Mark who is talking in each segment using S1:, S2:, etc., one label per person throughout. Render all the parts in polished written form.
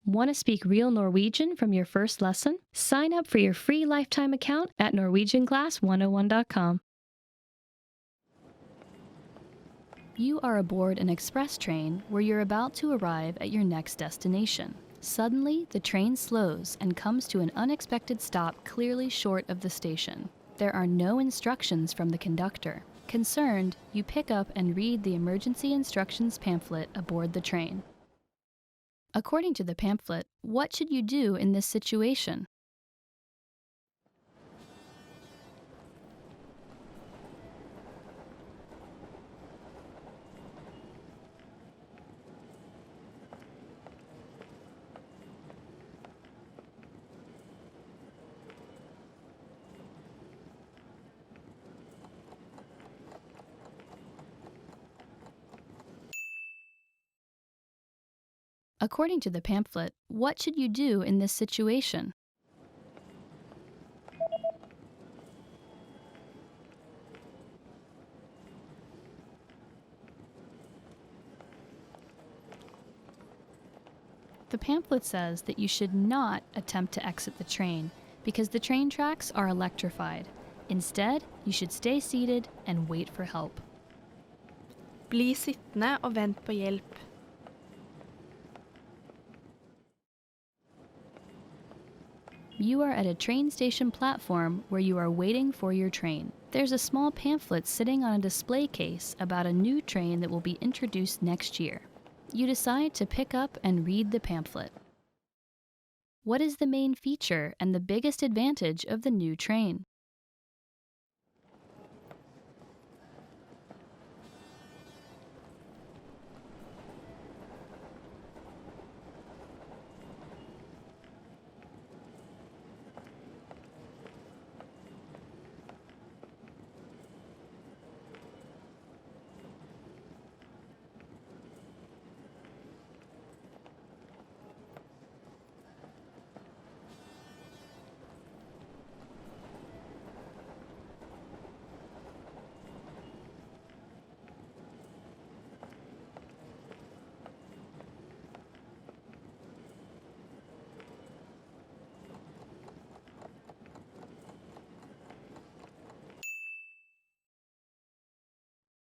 S1: Want to speak real Norwegian from your first lesson? Sign up for your free lifetime account at norwegianclass101.com. You are aboard an express train where you're about to arrive at your next destination. Suddenly, the train slows and comes to an unexpected stop clearly short of the station. There are no instructions from the conductor. Concerned, you pick up and read the emergency instructions pamphlet aboard the train. According to the pamphlet, what should you do in this situation? According to the pamphlet, what should you do in this situation? The pamphlet says that you should not attempt to exit the train because the train tracks are electrified. Instead, you should stay seated and wait for help.
S2: Bli sittende og vent på hjelp.
S1: You are at a train station platform where you are waiting for your train. There's a small pamphlet sitting on a display case about a new train that will be introduced next year. You decide to pick up and read the pamphlet. What is the main feature and the biggest advantage of the new train?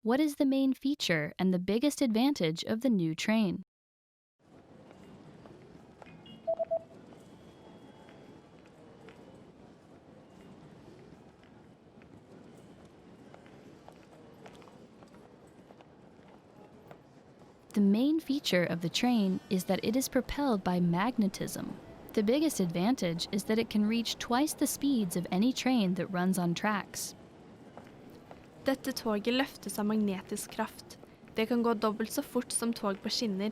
S1: What is the main feature and the biggest advantage of the new train? The main feature of the train is that it is propelled by magnetism. The biggest advantage is that it can reach twice the speeds of any train that runs on tracks.
S2: Dette toget løftes av magnetisk kraft. Det kan gå dobbelt så fort som tog på skinner.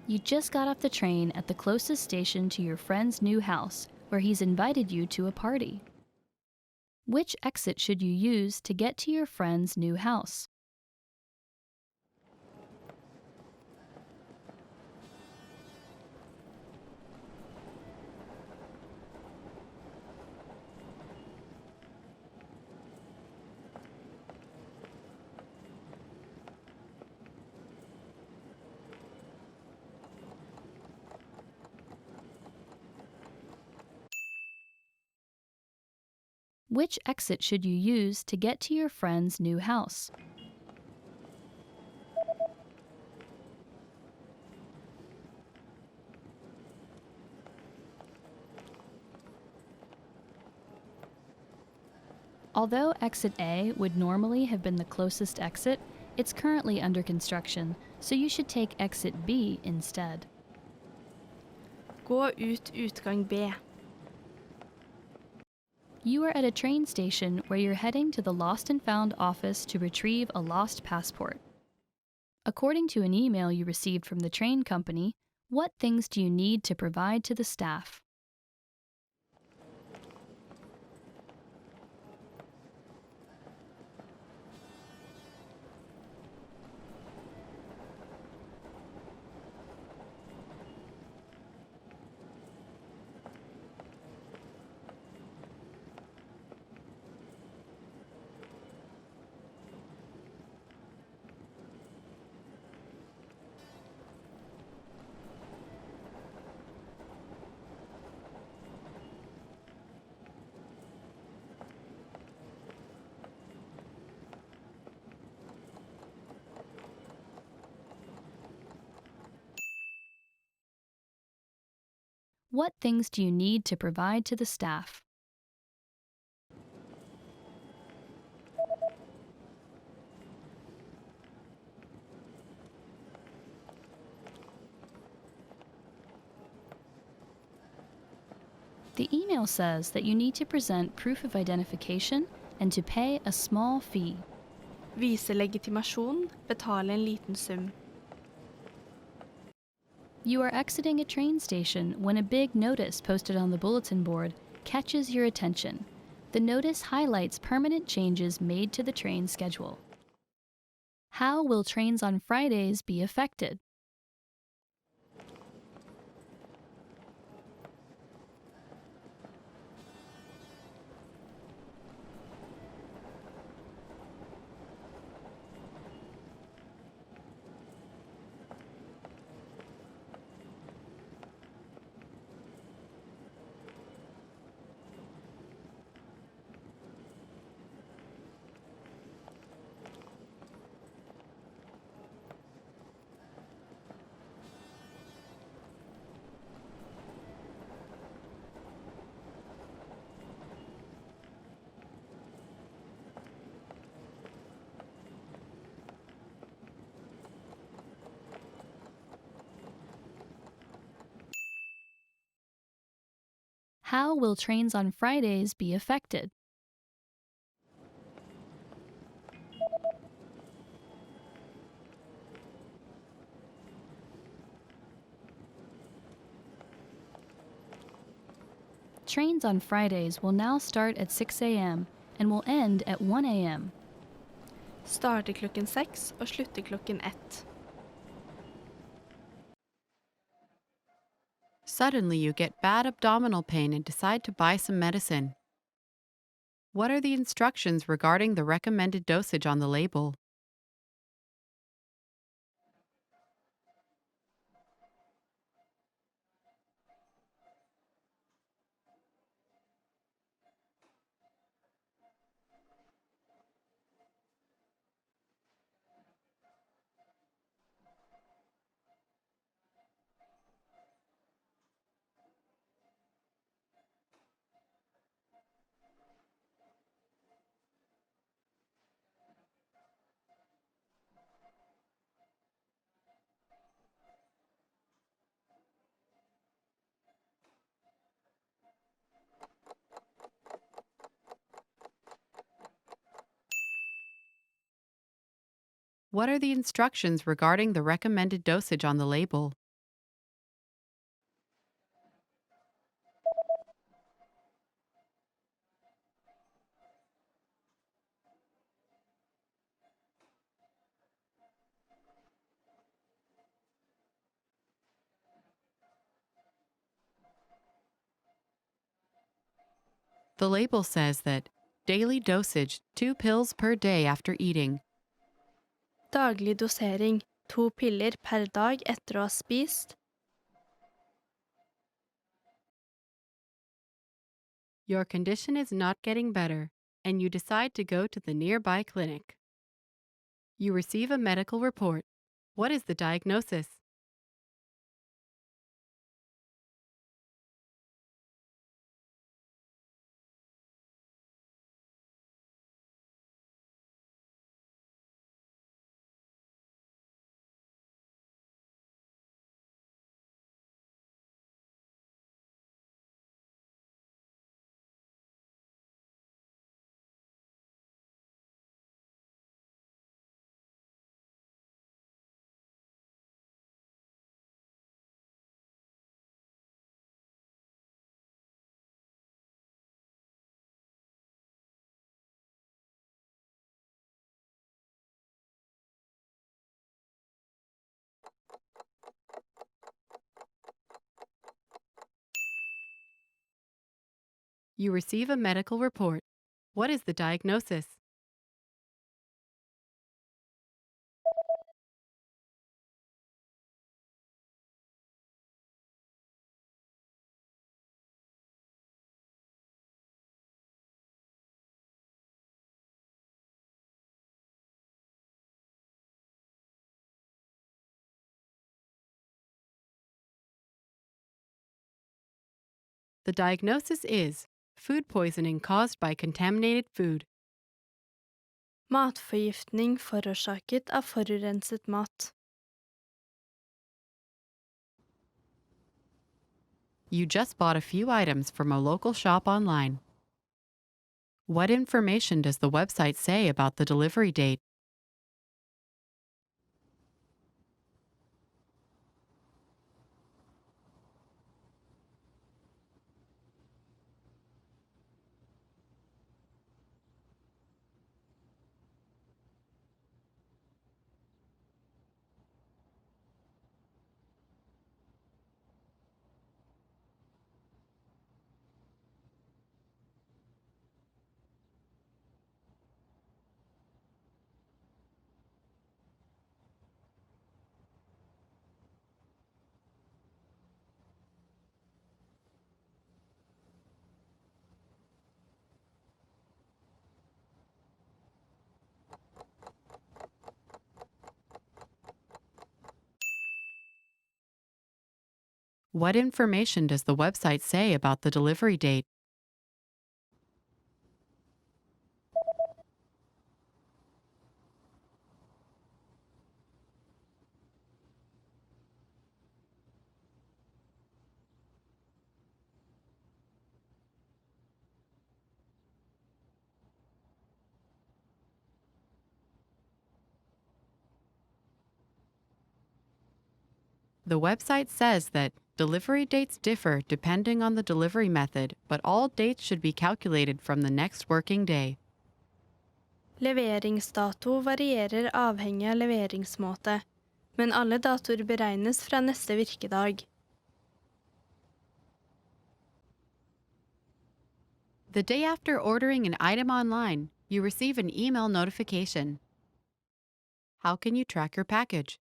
S1: You just got off the train at the closest station to your friend's new house, where he's invited you to a party. Which exit should you use to get to your friend's new house? Which exit should you use to get to your friend's new house? Although exit A would normally have been the closest exit, it's currently under construction, so you should take exit B instead.
S2: Gå ut utgang B.
S1: You are at a train station where you're heading to the Lost and Found office to retrieve a lost passport. According to an email you received from the train company, what things do you need to provide to the staff? What things do you need to provide to the staff? The email says that you need to present proof of identification and to pay a small fee.
S2: Vise legitimasjon, betale en liten sum.
S1: You are exiting a train station when a big notice posted on the bulletin board catches your attention. The notice highlights permanent changes made to the train schedule. How will trains on Fridays be affected? How will trains on Fridays be affected? Trains on Fridays will now start at 6 a.m. and will end at 1 a.m.
S2: Starter klokken 6 og slutter klokken 1.
S3: Suddenly you get bad abdominal pain and decide to buy some medicine. What are the instructions regarding the recommended dosage on the label? What are the instructions regarding the recommended dosage on the label? The label says that daily dosage 2 pills per day after eating.
S2: Daglig dosering, 2 piller per dag etter å ha spist.
S3: Your condition is not getting better, and you decide to go to the nearby clinic. You receive a medical report. What is the diagnosis? You receive a medical report. What is the diagnosis? The diagnosis is food poisoning caused by contaminated food.
S2: Matforgiftning forårsaket av forurenset mat.
S3: You just bought a few items from a local shop online. What information does the website say about the delivery date? What information does the website say about the delivery date? The website says that delivery dates differ depending on the delivery method, but all dates should be calculated from the next working day.
S2: Leveringsdato varierer avhengig av leveringsmåte, men alle datoer beregnes fra neste virkedag.
S3: The day after ordering an item online, you receive an email notification. How can you track your package?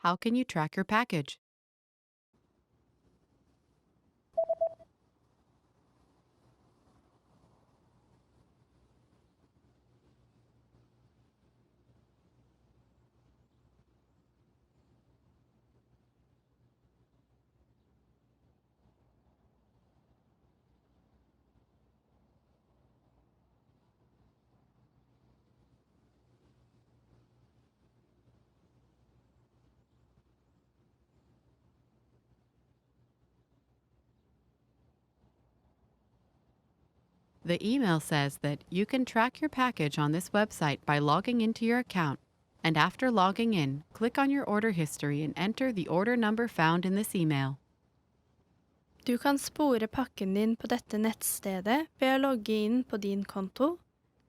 S3: How can you track your package? The email says that you can track your package on this website by logging into your account, and after logging in, click on your order history and enter the order number found in this email.
S2: Du kan spore pakken din på dette nettstedet ved å logge inn på din konto.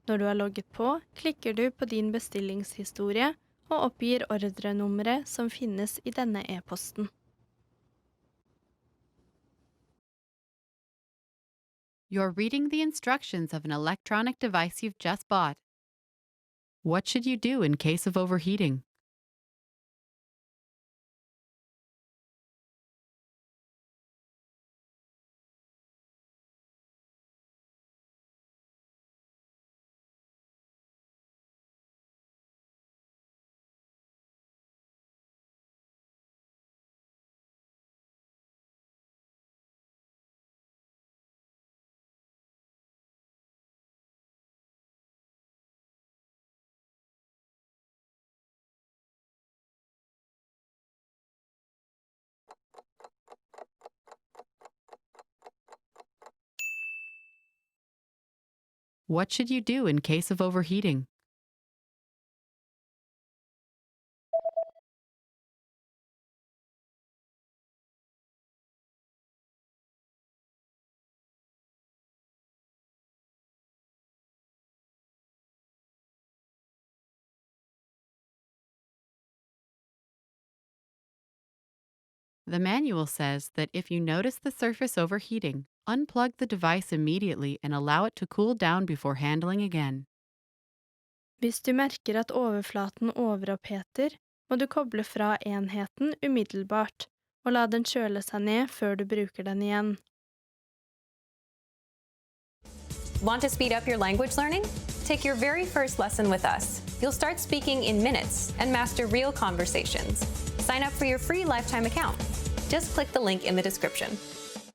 S2: Når du har logget på, klikker du på din bestillingshistorie og oppgir ordrenummeret som finnes i denne e-posten.
S3: You're reading the instructions of an electronic device you've just bought. What should you do in case of overheating? What should you do in case of overheating? The manual says that if you notice the surface overheating, unplug the device immediately and allow it to cool down before handling again.
S2: Hvis du merker at overflaten overoppheter, må du koble fra enheten umiddelbart, og la den kjøle seg ned før du bruker den igjen.
S4: Want to speed up your language learning? Take your very first lesson with us. You'll start speaking in minutes and master real conversations. Sign up for your free lifetime account. Just click the link in the description.